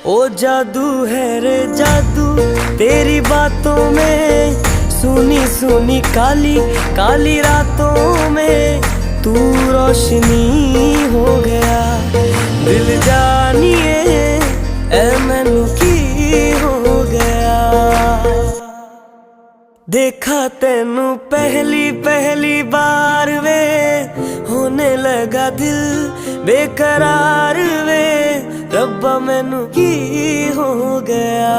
ओ जादू है रे जादू तेरी बातों में, सुनी सुनी काली काली रातों में तू रोशनी हो गया। दिल जानिए ए मैनू की हो गया। देखा तेनू पहली पहली बार वे, होने लगा दिल बेकरार वे। रब्बा मैनू की हो गया।